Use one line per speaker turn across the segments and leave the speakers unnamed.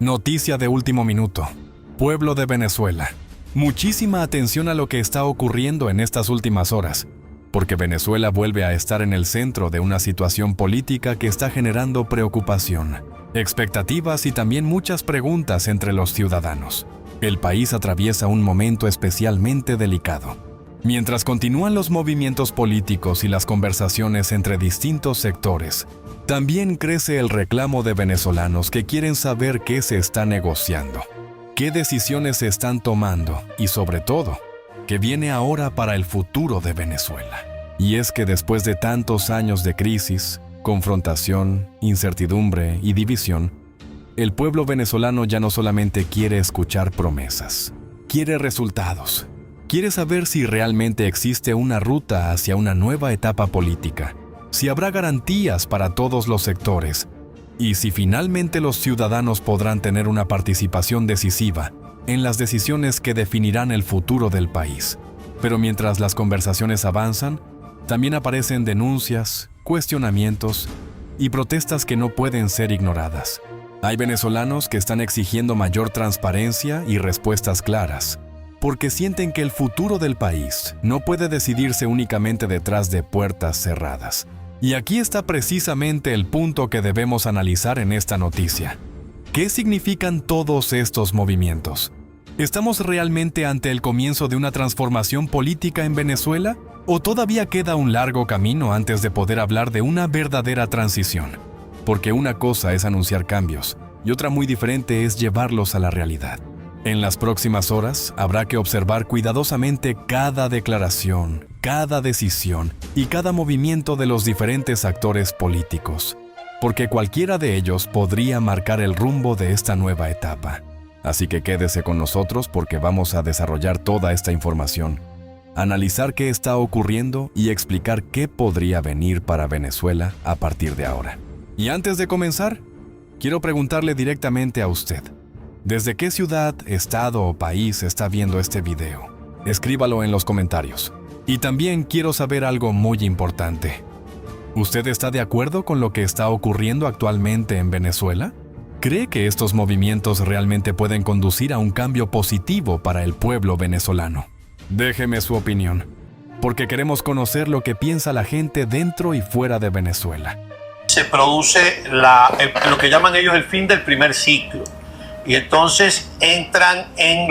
Noticia de último minuto. Pueblo de Venezuela. Muchísima atención a lo que está ocurriendo en estas últimas horas, porque Venezuela vuelve a estar en el centro de una situación política que está generando preocupación, expectativas y también muchas preguntas entre los ciudadanos. El país atraviesa un momento especialmente delicado. Mientras continúan los movimientos políticos y las conversaciones entre distintos sectores, también crece el reclamo de venezolanos que quieren saber qué se está negociando, qué decisiones se están tomando y, sobre todo, qué viene ahora para el futuro de Venezuela. Y es que después de tantos años de crisis, confrontación, incertidumbre y división, el pueblo venezolano ya no solamente quiere escuchar promesas, quiere resultados. Quiere saber si realmente existe una ruta hacia una nueva etapa política, si habrá garantías para todos los sectores y si finalmente los ciudadanos podrán tener una participación decisiva en las decisiones que definirán el futuro del país. Pero mientras las conversaciones avanzan, también aparecen denuncias, cuestionamientos y protestas que no pueden ser ignoradas. Hay venezolanos que están exigiendo mayor transparencia y respuestas claras, porque sienten que el futuro del país no puede decidirse únicamente detrás de puertas cerradas. Y aquí está precisamente el punto que debemos analizar en esta noticia. ¿Qué significan todos estos movimientos? ¿Estamos realmente ante el comienzo de una transformación política en Venezuela? ¿O todavía queda un largo camino antes de poder hablar de una verdadera transición? Porque una cosa es anunciar cambios y otra muy diferente es llevarlos a la realidad. En las próximas horas habrá que observar cuidadosamente cada declaración, cada decisión y cada movimiento de los diferentes actores políticos, porque cualquiera de ellos podría marcar el rumbo de esta nueva etapa. Así que quédese con nosotros porque vamos a desarrollar toda esta información, analizar qué está ocurriendo y explicar qué podría venir para Venezuela a partir de ahora. Y antes de comenzar, quiero preguntarle directamente a usted, ¿desde qué ciudad, estado o país está viendo este video? Escríbalo en los comentarios. Y también quiero saber algo muy importante. ¿Usted está de acuerdo con lo que está ocurriendo actualmente en Venezuela? ¿Cree que estos movimientos realmente pueden conducir a un cambio positivo para el pueblo venezolano? Déjeme su opinión, porque queremos conocer lo que piensa la gente dentro y fuera de Venezuela.
Se produce lo que llaman ellos el fin del primer ciclo. Y entonces entran en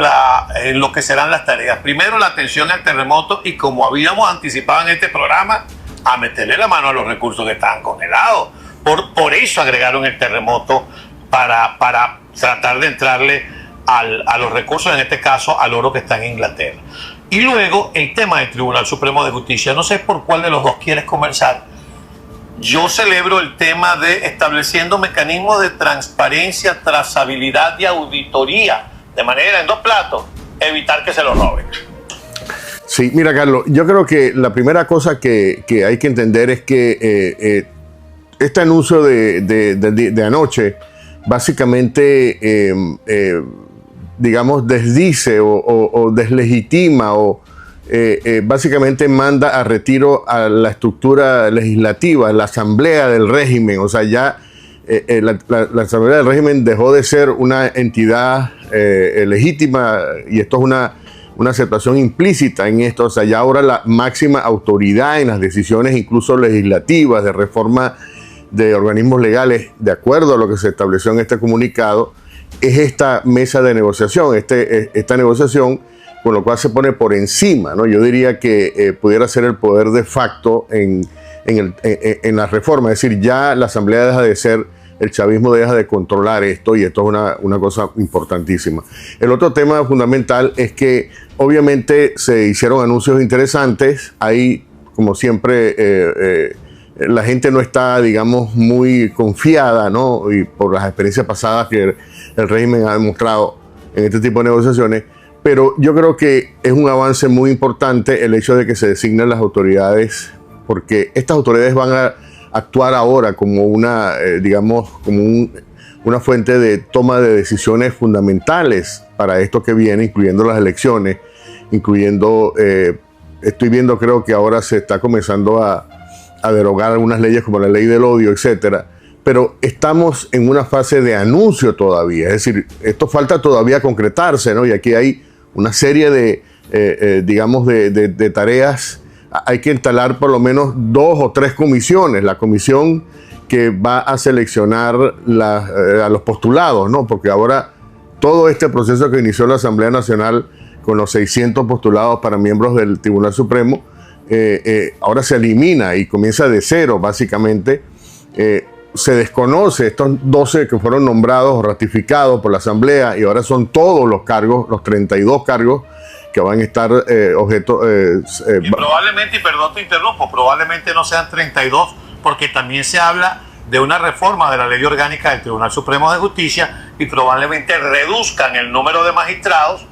lo que serán las tareas. Primero, la atención al terremoto y, como habíamos anticipado en este programa, a meterle la mano a los recursos que estaban congelados. Por eso agregaron el terremoto para tratar de entrarle a los recursos, en este caso al oro que está en Inglaterra. Y luego el tema del Tribunal Supremo de Justicia. No sé por cuál de los dos quieres conversar. Yo celebro el tema de estableciendo mecanismos de transparencia, trazabilidad y auditoría, de manera, en dos platos, evitar que se lo roben.
Sí, mira, Carlos, yo creo que la primera cosa que hay que entender es que este anuncio de anoche básicamente, digamos, desdice o deslegitima o básicamente manda a retiro a la estructura legislativa, la asamblea del régimen. O sea, ya la asamblea del régimen dejó de ser una entidad legítima, y esto es una aceptación implícita en esto. O sea, ya ahora la máxima autoridad en las decisiones, incluso legislativas, de reforma de organismos legales, de acuerdo a lo que se estableció en este comunicado, es esta mesa de negociación, esta negociación, con lo cual se pone por encima, ¿no? Yo diría que pudiera ser el poder de facto en la reforma. Es decir, ya la asamblea deja de ser, el chavismo deja de controlar esto, y esto es una cosa importantísima. El otro tema fundamental es que obviamente se hicieron anuncios interesantes. Ahí, como siempre, la gente no está, digamos, muy confiada, ¿no? Y por las experiencias pasadas que el régimen ha demostrado en este tipo de negociaciones. Pero yo creo que es un avance muy importante el hecho de que se designen las autoridades, porque estas autoridades van a actuar ahora como una fuente de toma de decisiones fundamentales para esto que viene, incluyendo las elecciones, estoy viendo, creo que ahora se está comenzando a derogar algunas leyes como la ley del odio, etcétera, pero estamos en una fase de anuncio todavía, es decir, esto falta todavía concretarse, ¿no? Y aquí hay una serie de, digamos, de tareas. Hay que instalar por lo menos 2 o 3 comisiones. La comisión que va a seleccionar a los postulados, ¿no? Porque ahora todo este proceso que inició la Asamblea Nacional con los 600 postulados para miembros del Tribunal Supremo, ahora se elimina y comienza de cero, básicamente. Se desconoce estos 12 que fueron nombrados o ratificados por la Asamblea, y ahora son todos los cargos, los 32 cargos que van a estar objeto...
y probablemente, y perdón te interrumpo, probablemente no sean 32, porque también se habla de una reforma de la ley orgánica del Tribunal Supremo de Justicia, y probablemente reduzcan el número de magistrados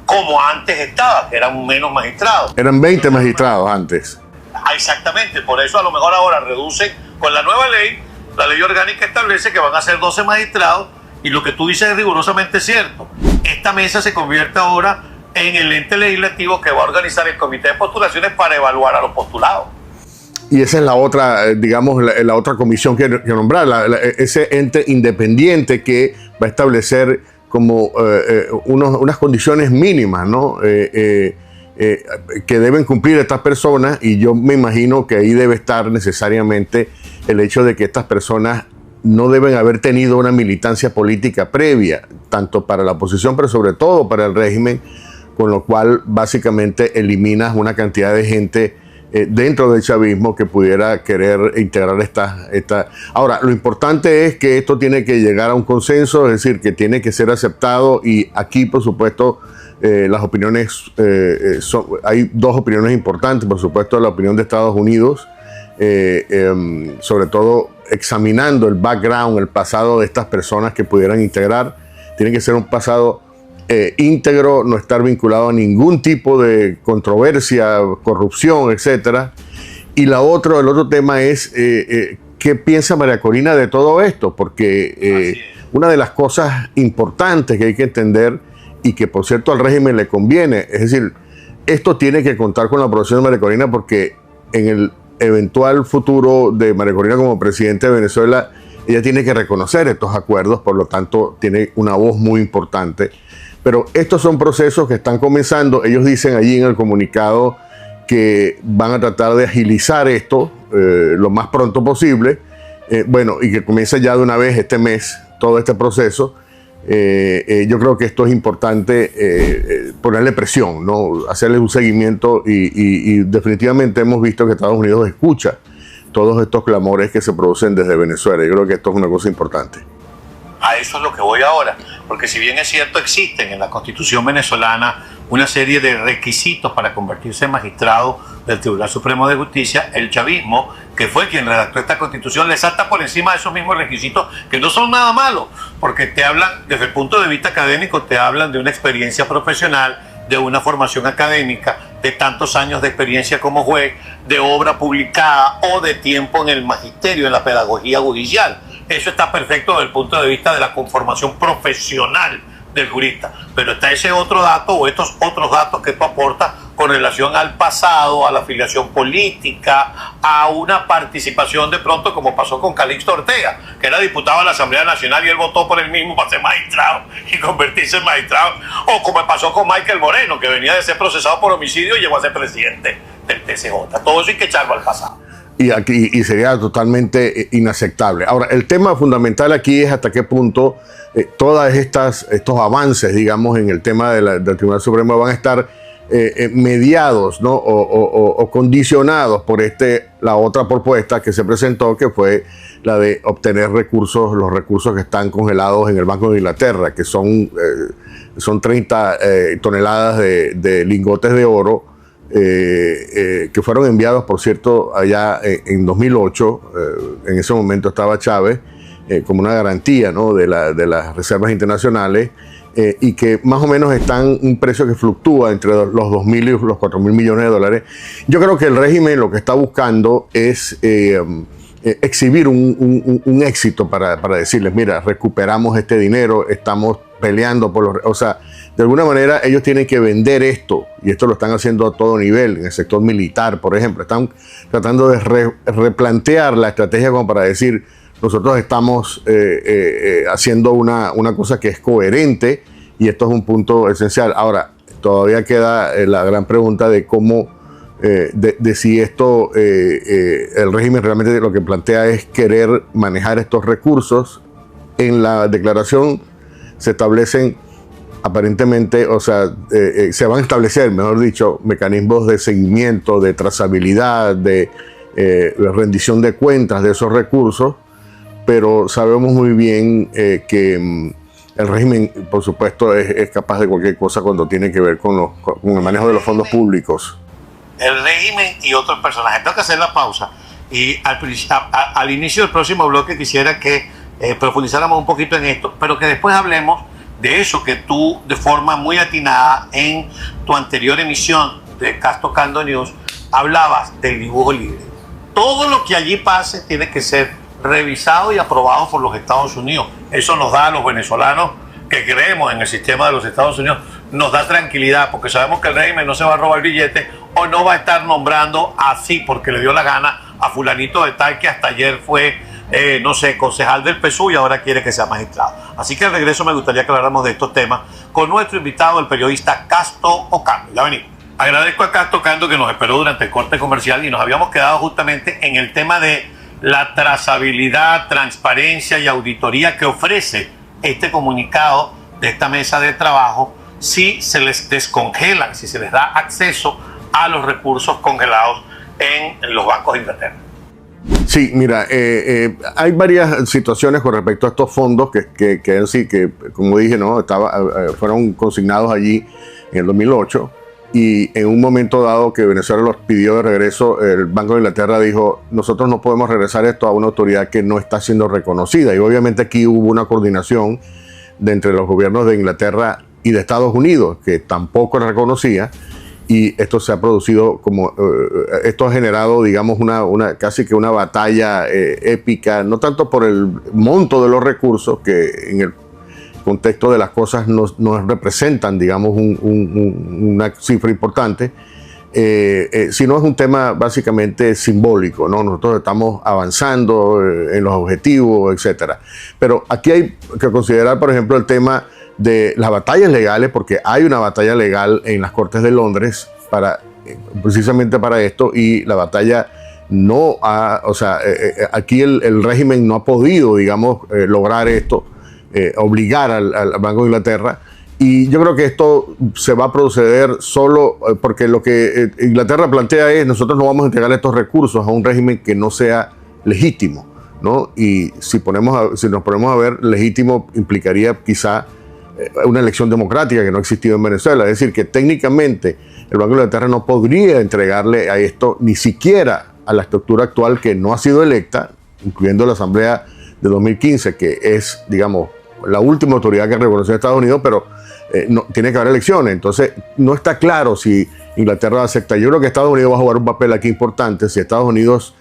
como antes estaba, que eran menos magistrados.
Eran 20 magistrados antes.
Exactamente, por eso a lo mejor ahora reducen con la nueva ley. La ley orgánica establece que van a ser 12 magistrados, y lo que tú dices es rigurosamente cierto. Esta mesa se convierte ahora en el ente legislativo que va a organizar el comité de postulaciones para evaluar a los postulados.
Y esa es la otra, digamos, la otra comisión que nombrar, ese ente independiente que va a establecer como unas condiciones mínimas, ¿no? Que deben cumplir estas personas, y yo me imagino que ahí debe estar necesariamente el hecho de que estas personas no deben haber tenido una militancia política previa, tanto para la oposición, pero sobre todo para el régimen, con lo cual básicamente eliminas una cantidad de gente dentro del chavismo que pudiera querer integrar esta. Ahora, lo importante es que esto tiene que llegar a un consenso, es decir, que tiene que ser aceptado, y aquí, por supuesto, las opiniones, hay 2 opiniones importantes. Por supuesto, la opinión de Estados Unidos, sobre todo examinando el background, el pasado de estas personas que pudieran integrar. Tiene que ser un pasado íntegro, no estar vinculado a ningún tipo de controversia, corrupción, etcétera. Y el otro tema es qué piensa María Corina de todo esto, porque una de las cosas importantes que hay que entender, y que por cierto al régimen le conviene, es decir, esto tiene que contar con la aprobación de María Corina, porque en el eventual futuro de María Corina como presidente de Venezuela, ella tiene que reconocer estos acuerdos, por lo tanto tiene una voz muy importante. Pero estos son procesos que están comenzando. Ellos dicen allí en el comunicado que van a tratar de agilizar esto lo más pronto posible, bueno, y que comience ya de una vez este mes todo este proceso. Yo creo que esto es importante, ponerle presión, ¿no? Hacerle un seguimiento, y definitivamente hemos visto que Estados Unidos escucha todos estos clamores que se producen desde Venezuela. Yo creo que esto es una cosa importante.
A eso es lo que voy ahora, porque si bien es cierto, existen en la Constitución venezolana una serie de requisitos para convertirse en magistrado del Tribunal Supremo de Justicia, el chavismo, que fue quien redactó esta Constitución, le salta por encima de esos mismos requisitos, que no son nada malos, porque te hablan, desde el punto de vista académico, te hablan de una experiencia profesional, de una formación académica, de tantos años de experiencia como juez, de obra publicada o de tiempo en el magisterio, en la pedagogía judicial. Eso está perfecto desde el punto de vista de la conformación profesional del jurista. Pero está ese otro dato, o estos otros datos que tú aportas con relación al pasado, a la afiliación política, a una participación de pronto, como pasó con Calixto Ortega, que era diputado de la Asamblea Nacional y él votó por él mismo para ser magistrado y convertirse en magistrado. O como pasó con Michael Moreno, que venía de ser procesado por homicidio y llegó a ser presidente del TCJ. Todo eso hay que echarlo al pasado.
Y sería totalmente inaceptable. Ahora, el tema fundamental aquí es hasta qué punto todas estos avances, digamos, en el tema del Tribunal Supremo van a estar mediados, ¿no? o condicionados por la otra propuesta que se presentó, que fue la de obtener los recursos que están congelados en el Banco de Inglaterra, que son 30 toneladas de lingotes de oro, que fueron enviados, por cierto, allá en 2008. En ese momento estaba Chávez como una garantía, ¿no? de las reservas internacionales, y que más o menos están un precio que fluctúa entre los 2.000 y los 4.000 millones de dólares. Yo creo que el régimen lo que está buscando es exhibir un éxito para decirles, mira, recuperamos este dinero, estamos peleando por los... O sea, de alguna manera ellos tienen que vender esto, y esto lo están haciendo a todo nivel, en el sector militar, por ejemplo. Están tratando de replantear la estrategia como para decir, nosotros estamos haciendo una cosa que es coherente, y esto es un punto esencial. Ahora, todavía queda la gran pregunta de cómo, de si esto, el régimen realmente lo que plantea es querer manejar estos recursos. En la declaración se establecen aparentemente, o sea, se van a establecer, mejor dicho, mecanismos de seguimiento, de trazabilidad, de rendición de cuentas de esos recursos, pero sabemos muy bien que el régimen, por supuesto, es capaz de cualquier cosa cuando tiene que ver con el manejo de los fondos públicos.
El régimen y otros personajes. Tengo que hacer la pausa. Y al inicio del próximo bloque quisiera que profundizáramos un poquito en esto, pero que después hablemos de eso que tú, de forma muy atinada, en tu anterior emisión de Cas Tocando News, hablabas del dibujo libre. Todo lo que allí pase tiene que ser revisado y aprobado por los Estados Unidos. Eso nos da a los venezolanos que creemos en el sistema de los Estados Unidos, nos da tranquilidad, porque sabemos que el régimen no se va a robar billetes o no va a estar nombrando así porque le dio la gana a fulanito de tal que hasta ayer fue, no sé, concejal del PSUV y ahora quiere que sea magistrado. Así que al regreso me gustaría que habláramos de estos temas con nuestro invitado, el periodista Casto Ocando. Ya venimos. Agradezco a Casto Ocando que nos esperó durante el corte comercial y nos habíamos quedado justamente en el tema de la trazabilidad, transparencia y auditoría que ofrece este comunicado de esta mesa de trabajo si se les descongelan, si se les da acceso a los recursos congelados en los bancos de Inglaterra.
Sí, mira, hay varias situaciones con respecto a estos fondos que como dije, ¿no? Fueron consignados allí en el 2008. Y en un momento dado que Venezuela los pidió de regreso, el Banco de Inglaterra dijo, nosotros no podemos regresar esto a una autoridad que no está siendo reconocida. Y obviamente aquí hubo una coordinación entre los gobiernos de Inglaterra y de Estados Unidos, que tampoco reconocía. Y esto se ha producido esto ha generado, digamos, casi que una batalla épica, no tanto por el monto de los recursos, que en el contexto de las cosas nos representan, digamos, una cifra importante, sino es un tema básicamente simbólico, ¿no? Nosotros estamos avanzando en los objetivos, etcétera. Pero aquí hay que considerar, por ejemplo, el tema de las batallas legales, porque hay una batalla legal en las Cortes de Londres precisamente para esto, y la batalla aquí el régimen no ha podido, digamos, lograr esto, obligar al Banco de Inglaterra, y yo creo que esto se va a proceder solo porque lo que Inglaterra plantea es: nosotros no vamos a entregar estos recursos a un régimen que no sea legítimo, ¿no? Y si nos ponemos a ver, legítimo implicaría quizá una elección democrática que no ha existido en Venezuela. Es decir, que técnicamente el Banco de Inglaterra no podría entregarle a esto ni siquiera a la estructura actual, que no ha sido electa, incluyendo la Asamblea de 2015, que es, digamos, la última autoridad que reconoció a Estados Unidos, pero no, tiene que haber elecciones. Entonces, no está claro si Inglaterra acepta. Yo creo que Estados Unidos va a jugar un papel aquí importante. Si Estados Unidos,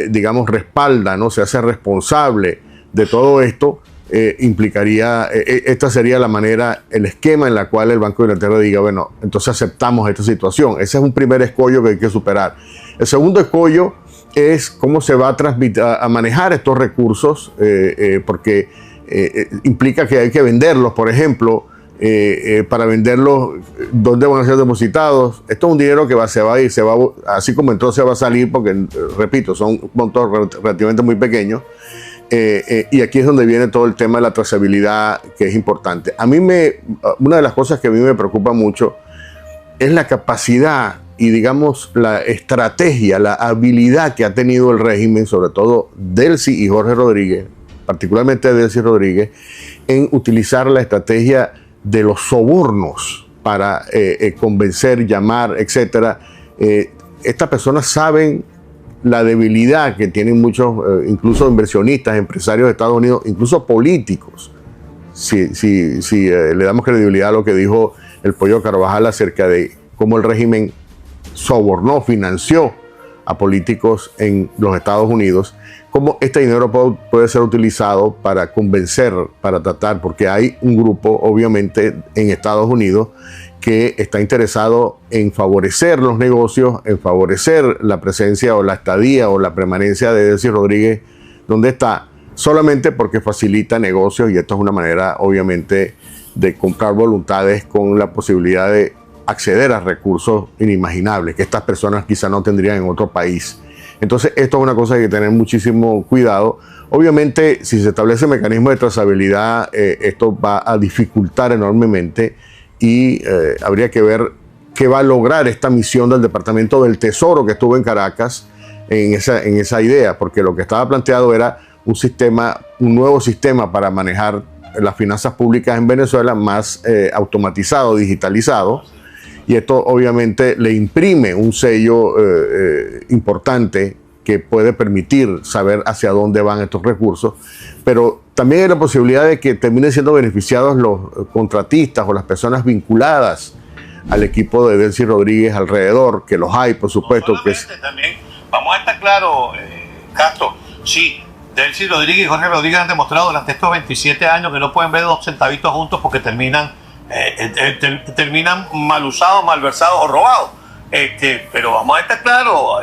digamos, respalda, ¿no? Se hace responsable de todo esto, implicaría, esta sería la manera, el esquema en la cual el Banco de Inglaterra diga, bueno, entonces aceptamos esta situación. Ese es un primer escollo que hay que superar. El segundo escollo es cómo se va a manejar estos recursos, porque implica que hay que venderlos, por ejemplo, para venderlos, ¿dónde van a ser depositados? Esto es un dinero que se va a ir, así como entró, se va a salir, porque, repito, son montos relativamente muy pequeños. Y aquí es donde viene todo el tema de la trazabilidad, que es importante. Una de las cosas que a mí me preocupa mucho es la capacidad y, digamos, la estrategia, la habilidad que ha tenido el régimen, sobre todo Delcy y Jorge Rodríguez, particularmente Delcy Rodríguez, en utilizar la estrategia de los sobornos para convencer, llamar, etc. Estas personas saben la debilidad que tienen muchos, incluso inversionistas, empresarios de Estados Unidos, incluso políticos. Si le damos credibilidad a lo que dijo el Pollo Carvajal acerca de cómo el régimen sobornó, financió a políticos en los Estados Unidos, cómo este dinero puede ser utilizado para convencer, para tratar, porque hay un grupo, obviamente, en Estados Unidos que está interesado en favorecer los negocios, en favorecer la presencia o la estadía o la permanencia de Delcy Rodríguez donde está, solamente porque facilita negocios, y esto es una manera obviamente de comprar voluntades con la posibilidad de acceder a recursos inimaginables que estas personas quizá no tendrían en otro país. Entonces esto es una cosa que hay que tener muchísimo cuidado. Obviamente, si se establece mecanismo de trazabilidad, esto va a dificultar enormemente, y habría que ver qué va a lograr esta misión del Departamento del Tesoro que estuvo en Caracas en esa idea, porque lo que estaba planteado era un nuevo sistema para manejar las finanzas públicas en Venezuela, más automatizado, digitalizado, y esto obviamente le imprime un sello importante que puede permitir saber hacia dónde van estos recursos, pero también hay la posibilidad de que terminen siendo beneficiados los contratistas o las personas vinculadas al equipo de Delcy Rodríguez alrededor, que los hay, por supuesto.
No también, vamos a estar claros, Castro, sí, Delcy Rodríguez y Jorge Rodríguez han demostrado durante estos 27 años que no pueden ver dos centavitos juntos porque terminan mal usados, malversados o robados. Pero vamos a estar claros,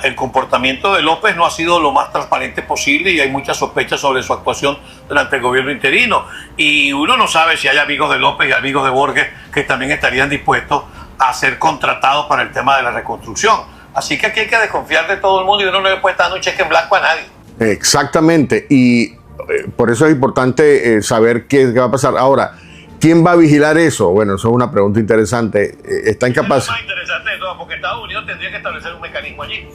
el comportamiento de López no ha sido lo más transparente posible y hay muchas sospechas sobre su actuación durante el gobierno interino. Y uno no sabe si hay amigos de López y amigos de Borges que también estarían dispuestos a ser contratados para el tema de la reconstrucción. Así que aquí hay que desconfiar de todo el mundo y uno no le puede estar dando un cheque en blanco a nadie. Exactamente, y por eso es importante saber qué va a pasar. Ahora, ¿quién va a vigilar eso? Bueno, eso es una pregunta interesante. Está incapaz. Es lo más interesante de todo, porque Estados Unidos tendría que establecer un mecanismo allí.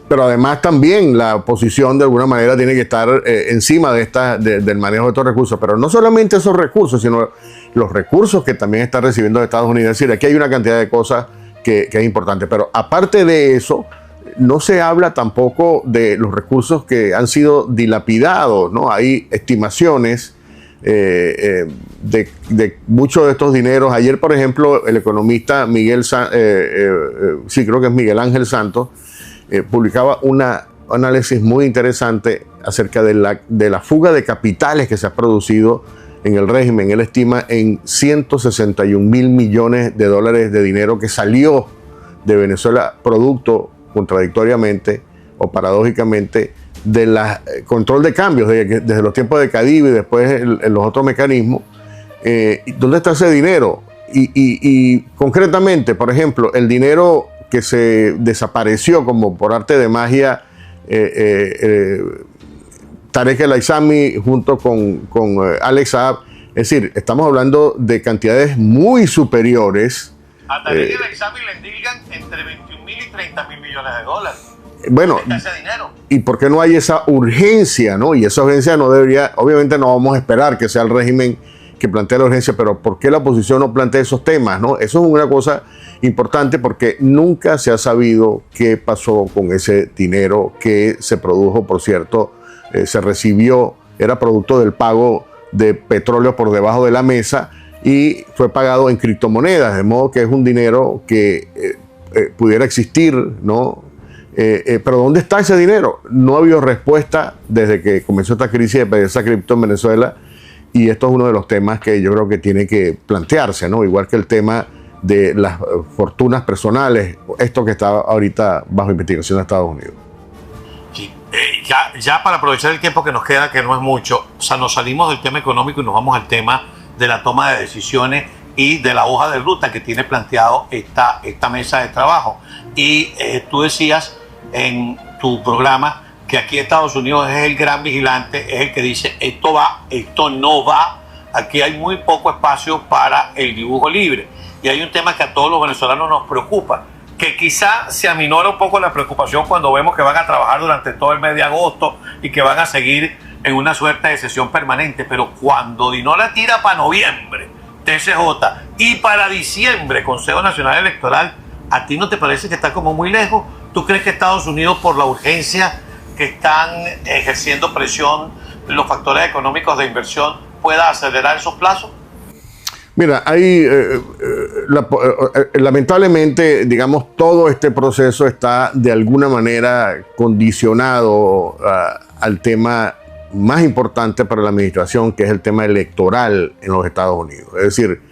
Pero además también la oposición de alguna manera tiene que estar encima del manejo de estos recursos. Pero no solamente esos recursos, sino los recursos que también está recibiendo de Estados Unidos. Es decir, aquí hay una cantidad de cosas que es importante. Pero aparte de eso, no se habla tampoco de los recursos que han sido dilapidados, ¿no? Hay estimaciones de muchos de estos dineros. Ayer, por ejemplo, el economista Miguel Ángel Santos publicaba un análisis muy interesante acerca de la fuga de capitales que se ha producido en el régimen. Él estima en 161 mil millones de dólares de dinero que salió de Venezuela, producto, contradictoriamente o paradójicamente, del control de cambios desde los tiempos de Cadivi y después en los otros mecanismos. ¿Dónde está ese dinero? Y concretamente, por ejemplo, el dinero que se desapareció como por arte de magia, Tarek El Aissami junto con Alex Saab. Es decir, estamos hablando de cantidades muy superiores. A Tarek El Aissami le indican entre 21 mil y 30 mil millones de dólares. Bueno, ¿y por qué no hay esa urgencia, no? Y esa urgencia no debería, obviamente no vamos a esperar que sea el régimen que plantee la urgencia, pero ¿por qué la oposición no plantea esos temas, no? Eso es una cosa importante porque nunca se ha sabido qué pasó con ese dinero que se produjo, por cierto, se recibió, era producto del pago de petróleo por debajo de la mesa y fue pagado en criptomonedas, de modo que es un dinero que pudiera existir, ¿no? Pero ¿dónde está ese dinero? No ha habido respuesta desde que comenzó esta crisis de PDVSA cripto en Venezuela, y esto es uno de los temas que yo creo que tiene que plantearse, ¿no? Igual que el tema de las fortunas personales, esto que está ahorita bajo investigación de Estados Unidos. Sí. Ya para aprovechar el tiempo que nos queda, que no es mucho, o sea, nos salimos del tema económico y nos vamos al tema de la toma de decisiones y de la hoja de ruta que tiene planteado esta mesa de trabajo. Y tú decías en tu programa que aquí Estados Unidos es el gran vigilante, es el que dice esto va, esto no va. Aquí hay muy poco espacio para el dibujo libre. Y hay un tema que a todos los venezolanos nos preocupa, que quizá se aminora un poco la preocupación cuando vemos que van a trabajar durante todo el mes de agosto y que van a seguir en una suerte de sesión permanente. Pero cuando Dinola tira para noviembre, TCJ, y para diciembre, Consejo Nacional Electoral, ¿a ti no te parece que está como muy lejos? ¿Tú crees que Estados Unidos, por la urgencia que están ejerciendo presión los factores económicos de inversión, pueda acelerar esos plazos? Mira, hay lamentablemente, digamos, todo este proceso está de alguna manera condicionado al tema más importante para la administración, que es el tema electoral en los Estados Unidos. Es decir,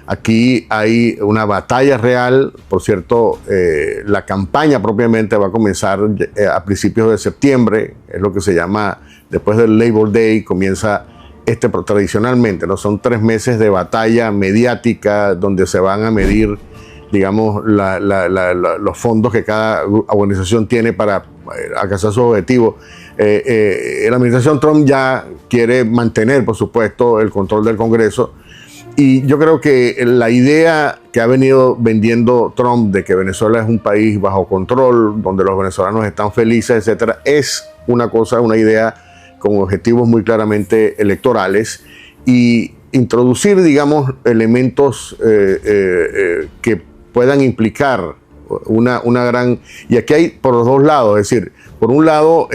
Aquí hay una batalla real. Por cierto, la campaña propiamente va a comenzar a principios de septiembre. Es lo que se llama, después del Labor Day, comienza tradicionalmente, ¿no? Son 3 meses de batalla mediática donde se van a medir, digamos, los fondos que cada organización tiene para alcanzar sus objetivos. La administración Trump ya quiere mantener, por supuesto, el control del Congreso. Y yo creo que la idea que ha venido vendiendo Trump de que Venezuela es un país bajo control, donde los venezolanos están felices, etcétera, es una idea con objetivos muy claramente electorales, y introducir, digamos, elementos que puedan implicar una gran... Y aquí hay por los dos lados, es decir, por un lado,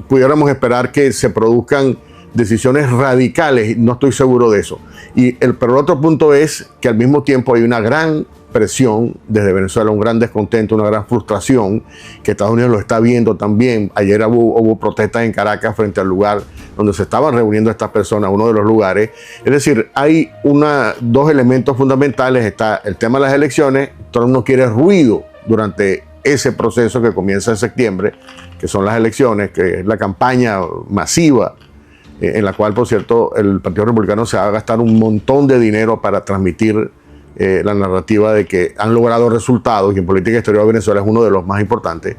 pudiéramos esperar que se produzcan decisiones radicales, no estoy seguro de eso. Pero el otro punto es que al mismo tiempo hay una gran presión desde Venezuela, un gran descontento, una gran frustración, que Estados Unidos lo está viendo también. Ayer hubo protestas en Caracas frente al lugar donde se estaban reuniendo estas personas, uno de los lugares. Es decir, hay dos elementos fundamentales. Está el tema de las elecciones. Trump no quiere ruido durante ese proceso que comienza en septiembre, que son las elecciones, que es la campaña masiva, en la cual, por cierto, el Partido Republicano se va a gastar un montón de dinero para transmitir la narrativa de que han logrado resultados, y en política exterior Venezuela es uno de los más importantes.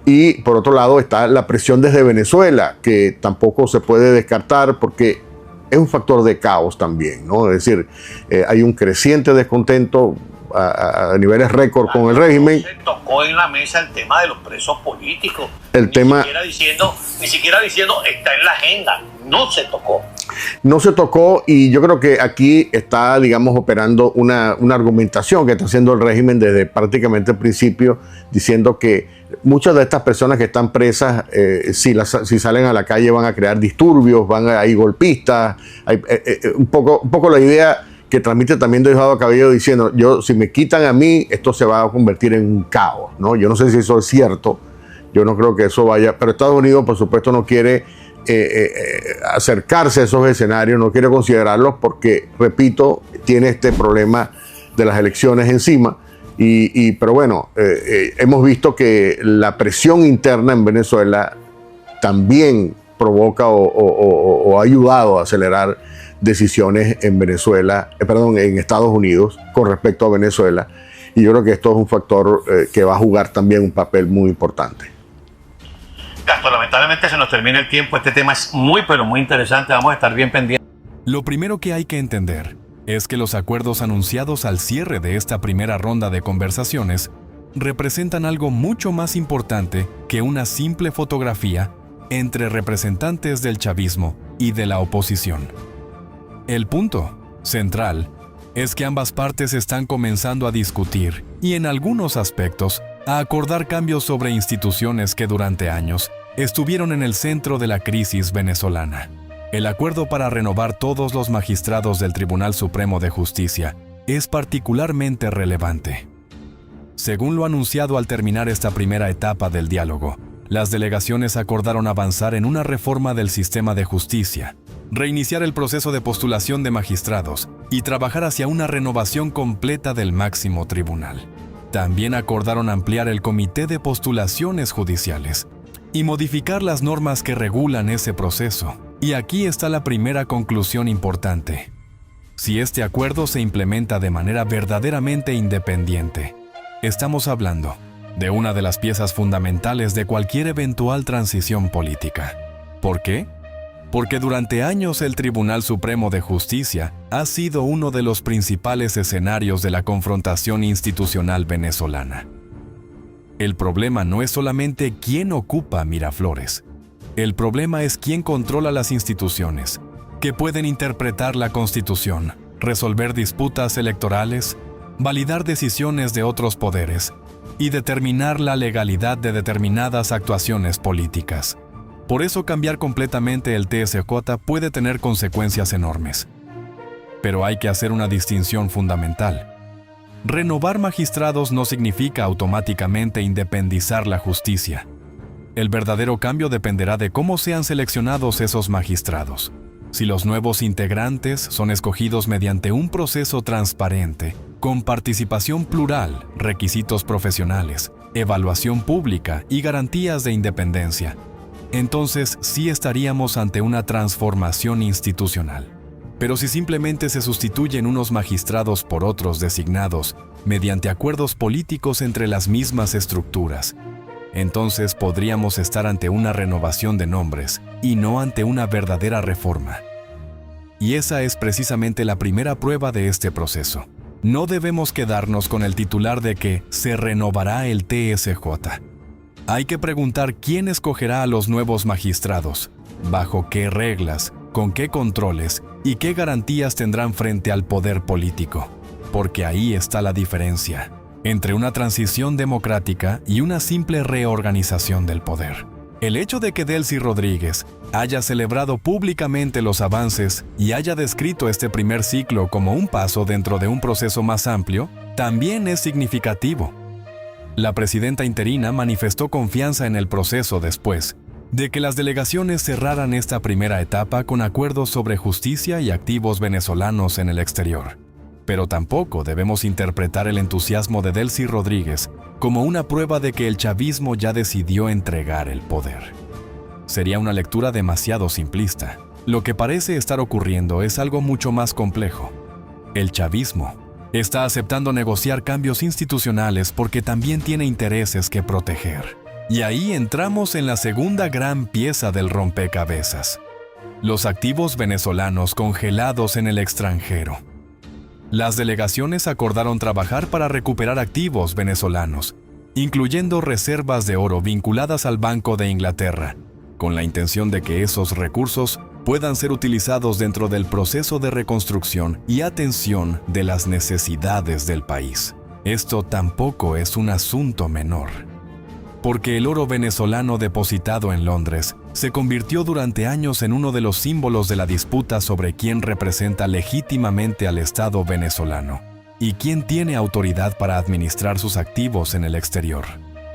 Y por otro lado está la presión desde Venezuela, que tampoco se puede descartar porque es un factor de caos también, ¿no? Es decir, hay un creciente descontento a niveles récord con el régimen.
Se tocó en la mesa el tema de los presos políticos. Ni siquiera diciendo está en la agenda. No se tocó.
No se tocó, y yo creo que aquí está, digamos, operando una argumentación que está haciendo el régimen desde prácticamente el principio, diciendo que muchas de estas personas que están presas, si salen a la calle van a crear disturbios, hay golpistas. Un poco la idea que transmite también Diosdado Cabello diciendo, si me quitan a mí, esto se va a convertir en un caos, ¿no? Yo no sé si eso es cierto, yo no creo que eso vaya, pero Estados Unidos, por supuesto, no quiere acercarse a esos escenarios, no quiere considerarlos porque, repito, tiene este problema de las elecciones encima. Pero bueno, hemos visto que la presión interna en Venezuela también provoca o ha ayudado a acelerar decisiones en en Estados Unidos con respecto a Venezuela. Y yo creo que esto es un factor que va a jugar también un papel muy importante.
Castro, lamentablemente se nos termina el tiempo. Este tema es muy, pero muy interesante. Vamos a estar bien pendientes.
Lo primero que hay que entender es que los acuerdos anunciados al cierre de esta primera ronda de conversaciones representan algo mucho más importante que una simple fotografía entre representantes del chavismo y de la oposición. El punto central es que ambas partes están comenzando a discutir y, en algunos aspectos, a acordar cambios sobre instituciones que durante años estuvieron en el centro de la crisis venezolana. El acuerdo para renovar todos los magistrados del Tribunal Supremo de Justicia es particularmente relevante. Según lo anunciado al terminar esta primera etapa del diálogo, las delegaciones acordaron avanzar en una reforma del sistema de justicia, reiniciar el proceso de postulación de magistrados y trabajar hacia una renovación completa del máximo tribunal. También acordaron ampliar el comité de postulaciones judiciales y modificar las normas que regulan ese proceso. Y aquí está la primera conclusión importante. Si este acuerdo se implementa de manera verdaderamente independiente, estamos hablando de una de las piezas fundamentales de cualquier eventual transición política. ¿Por qué? Porque durante años el Tribunal Supremo de Justicia ha sido uno de los principales escenarios de la confrontación institucional venezolana. El problema no es solamente quién ocupa Miraflores. El problema es quién controla las instituciones, que pueden interpretar la Constitución, resolver disputas electorales, validar decisiones de otros poderes y determinar la legalidad de determinadas actuaciones políticas. Por eso cambiar completamente el TSJ puede tener consecuencias enormes. Pero hay que hacer una distinción fundamental. Renovar magistrados no significa automáticamente independizar la justicia. El verdadero cambio dependerá de cómo sean seleccionados esos magistrados. Si los nuevos integrantes son escogidos mediante un proceso transparente, con participación plural, requisitos profesionales, evaluación pública y garantías de independencia, entonces sí estaríamos ante una transformación institucional. Pero si simplemente se sustituyen unos magistrados por otros designados mediante acuerdos políticos entre las mismas estructuras, entonces podríamos estar ante una renovación de nombres y no ante una verdadera reforma. Y esa es precisamente la primera prueba de este proceso. No debemos quedarnos con el titular de que se renovará el TSJ. Hay que preguntar quién escogerá a los nuevos magistrados, bajo qué reglas, con qué controles y qué garantías tendrán frente al poder político. Porque ahí está la diferencia entre una transición democrática y una simple reorganización del poder. El hecho de que Delcy Rodríguez haya celebrado públicamente los avances y haya descrito este primer ciclo como un paso dentro de un proceso más amplio, también es significativo. La presidenta interina manifestó confianza en el proceso después de que las delegaciones cerraran esta primera etapa con acuerdos sobre justicia y activos venezolanos en el exterior. Pero tampoco debemos interpretar el entusiasmo de Delcy Rodríguez como una prueba de que el chavismo ya decidió entregar el poder. Sería una lectura demasiado simplista. Lo que parece estar ocurriendo es algo mucho más complejo. El chavismo está aceptando negociar cambios institucionales porque también tiene intereses que proteger. Y ahí entramos en la segunda gran pieza del rompecabezas: los activos venezolanos congelados en el extranjero. Las delegaciones acordaron trabajar para recuperar activos venezolanos, incluyendo reservas de oro vinculadas al Banco de Inglaterra, con la intención de que esos recursos puedan ser utilizados dentro del proceso de reconstrucción y atención de las necesidades del país. Esto tampoco es un asunto menor, porque el oro venezolano depositado en Londres se convirtió durante años en uno de los símbolos de la disputa sobre quién representa legítimamente al Estado venezolano y quién tiene autoridad para administrar sus activos en el exterior.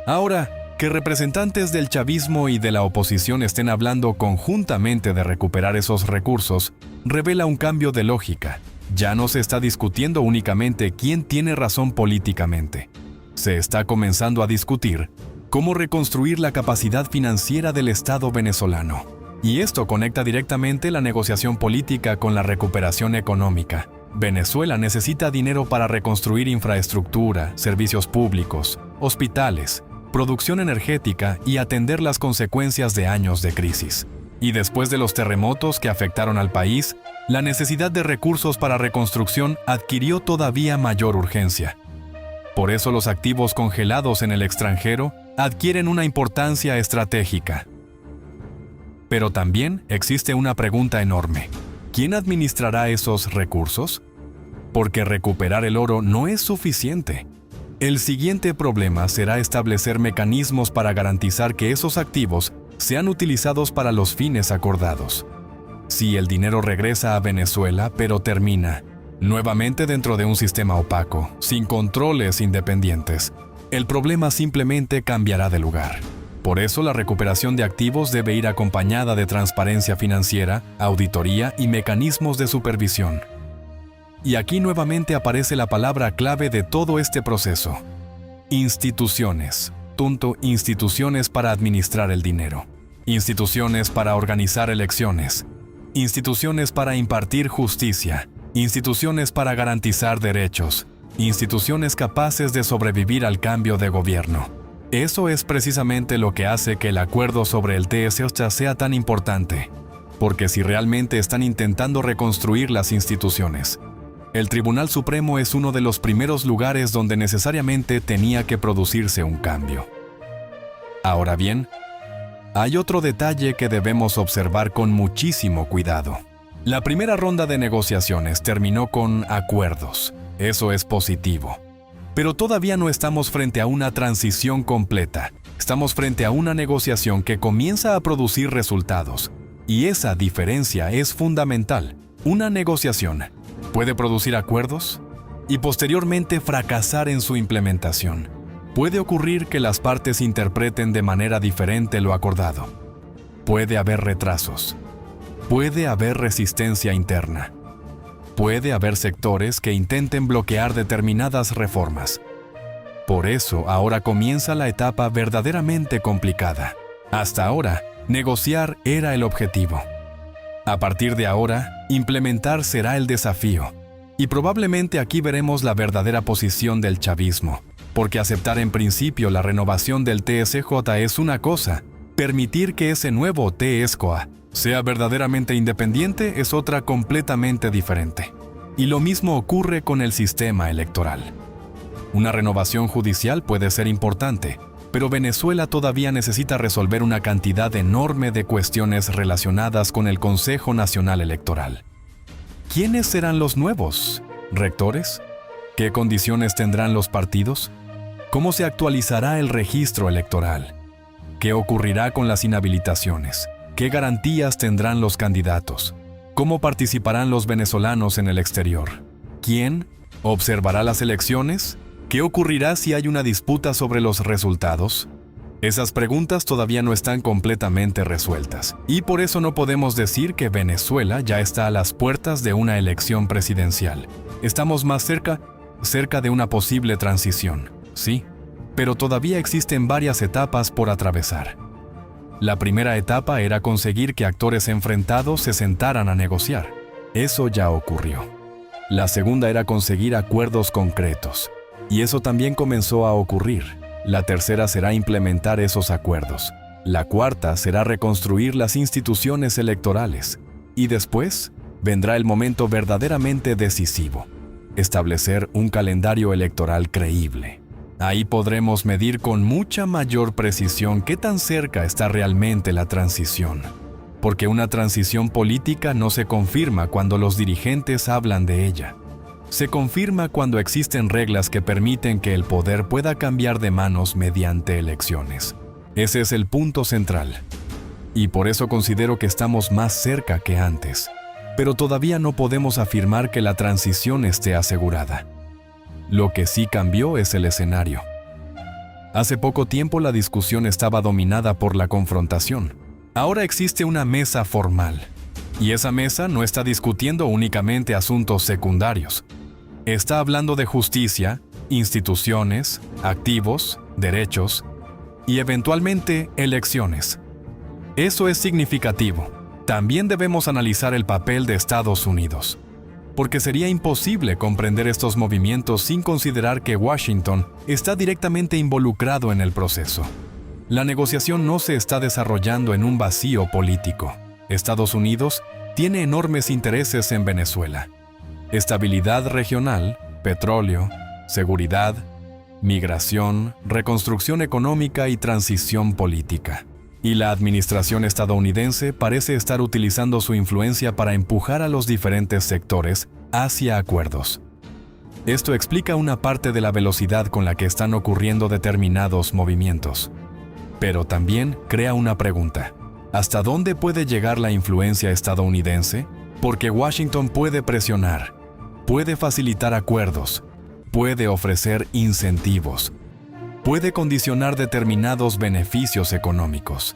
Ahora, que representantes del chavismo y de la oposición estén hablando conjuntamente de recuperar esos recursos, revela un cambio de lógica. Ya no se está discutiendo únicamente quién tiene razón políticamente. Se está comenzando a discutir cómo reconstruir la capacidad financiera del Estado venezolano. Y esto conecta directamente la negociación política con la recuperación económica. Venezuela necesita dinero para reconstruir infraestructura, servicios públicos, hospitales, producción energética y atender las consecuencias de años de crisis. Y después de los terremotos que afectaron al país, la necesidad de recursos para reconstrucción adquirió todavía mayor urgencia. Por eso los activos congelados en el extranjero adquieren una importancia estratégica. Pero también existe una pregunta enorme: ¿quién administrará esos recursos? Porque recuperar el oro no es suficiente. El siguiente problema será establecer mecanismos para garantizar que esos activos sean utilizados para los fines acordados. Si el dinero regresa a Venezuela, pero termina nuevamente dentro de un sistema opaco, sin controles independientes, el problema simplemente cambiará de lugar. Por eso la recuperación de activos debe ir acompañada de transparencia financiera, auditoría y mecanismos de supervisión. Y aquí nuevamente aparece la palabra clave de todo este proceso: instituciones. Instituciones para administrar el dinero. Instituciones para organizar elecciones. Instituciones para impartir justicia. Instituciones para garantizar derechos. Instituciones capaces de sobrevivir al cambio de gobierno. Eso es precisamente lo que hace que el acuerdo sobre el TSJ sea tan importante, porque si realmente están intentando reconstruir las instituciones, el Tribunal Supremo es uno de los primeros lugares donde necesariamente tenía que producirse un cambio. Ahora bien, hay otro detalle que debemos observar con muchísimo cuidado. La primera ronda de negociaciones terminó con acuerdos. Eso es positivo. Pero todavía no estamos frente a una transición completa. Estamos frente a una negociación que comienza a producir resultados. Y esa diferencia es fundamental. Una negociación puede producir acuerdos y posteriormente fracasar en su implementación. Puede ocurrir que las partes interpreten de manera diferente lo acordado. Puede haber retrasos. puede haber resistencia interna. Puede haber sectores que intenten bloquear determinadas reformas. Por eso, ahora comienza la etapa verdaderamente complicada. Hasta ahora, negociar era el objetivo. A partir de ahora, implementar será el desafío. Y probablemente aquí veremos la verdadera posición del chavismo, porque aceptar en principio la renovación del TSJ es una cosa, permitir que ese nuevo TSJA sea verdaderamente independiente es otra completamente diferente. Y lo mismo ocurre con el sistema electoral. Una renovación judicial puede ser importante, pero Venezuela todavía necesita resolver una cantidad enorme de cuestiones relacionadas con el Consejo Nacional Electoral. ¿Quiénes serán los nuevos rectores? ¿Qué condiciones tendrán los partidos? ¿Cómo se actualizará el registro electoral? ¿Qué ocurrirá con las inhabilitaciones? ¿Qué garantías tendrán los candidatos? ¿Cómo participarán los venezolanos en el exterior? ¿Quién observará las elecciones? ¿Qué ocurrirá si hay una disputa sobre los resultados? Esas preguntas todavía no están completamente resueltas, y por eso no podemos decir que Venezuela ya está a las puertas de una elección presidencial. Estamos más cerca de una posible transición, sí, pero todavía existen varias etapas por atravesar. La primera etapa era conseguir que actores enfrentados se sentaran a negociar. Eso ya ocurrió. La segunda era conseguir acuerdos concretos. Y eso también comenzó a ocurrir. La tercera será implementar esos acuerdos. La cuarta será reconstruir las instituciones electorales. Y después vendrá el momento verdaderamente decisivo: establecer un calendario electoral creíble. Ahí podremos medir con mucha mayor precisión qué tan cerca está realmente la transición. Porque una transición política no se confirma cuando los dirigentes hablan de ella. Se confirma cuando existen reglas que permiten que el poder pueda cambiar de manos mediante elecciones. Ese es el punto central. Y por eso considero que estamos más cerca que antes. Pero todavía no podemos afirmar que la transición esté asegurada. Lo que sí cambió es el escenario. Hace poco tiempo la discusión estaba dominada por la confrontación. Ahora existe una mesa formal. Y esa mesa no está discutiendo únicamente asuntos secundarios. Está hablando de justicia, instituciones, activos, derechos y eventualmente elecciones. Eso es significativo. También debemos analizar el papel de Estados Unidos, porque sería imposible comprender estos movimientos sin considerar que Washington está directamente involucrado en el proceso. La negociación no se está desarrollando en un vacío político. Estados Unidos tiene enormes intereses en Venezuela. Estabilidad regional, petróleo, seguridad, migración, reconstrucción económica y transición política. Y la administración estadounidense parece estar utilizando su influencia para empujar a los diferentes sectores hacia acuerdos. Esto explica una parte de la velocidad con la que están ocurriendo determinados movimientos. Pero también crea una pregunta: ¿hasta dónde puede llegar la influencia estadounidense? Porque Washington puede presionar, puede facilitar acuerdos, puede ofrecer incentivos, puede condicionar determinados beneficios económicos,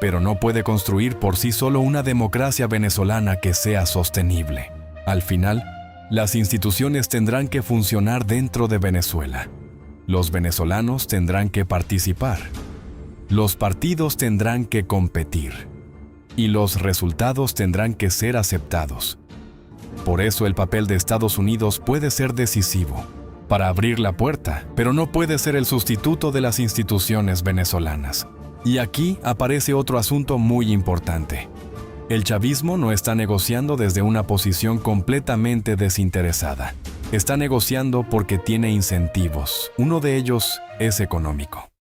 pero no puede construir por sí solo una democracia venezolana que sea sostenible. Al final, las instituciones tendrán que funcionar dentro de Venezuela. Los venezolanos tendrán que participar. Los partidos tendrán que competir. Y los resultados tendrán que ser aceptados. Por eso el papel de Estados Unidos puede ser decisivo para abrir la puerta, pero no puede ser el sustituto de las instituciones venezolanas. Y aquí aparece otro asunto muy importante. El chavismo no está negociando desde una posición completamente desinteresada. Está negociando porque tiene incentivos. Uno de ellos es económico.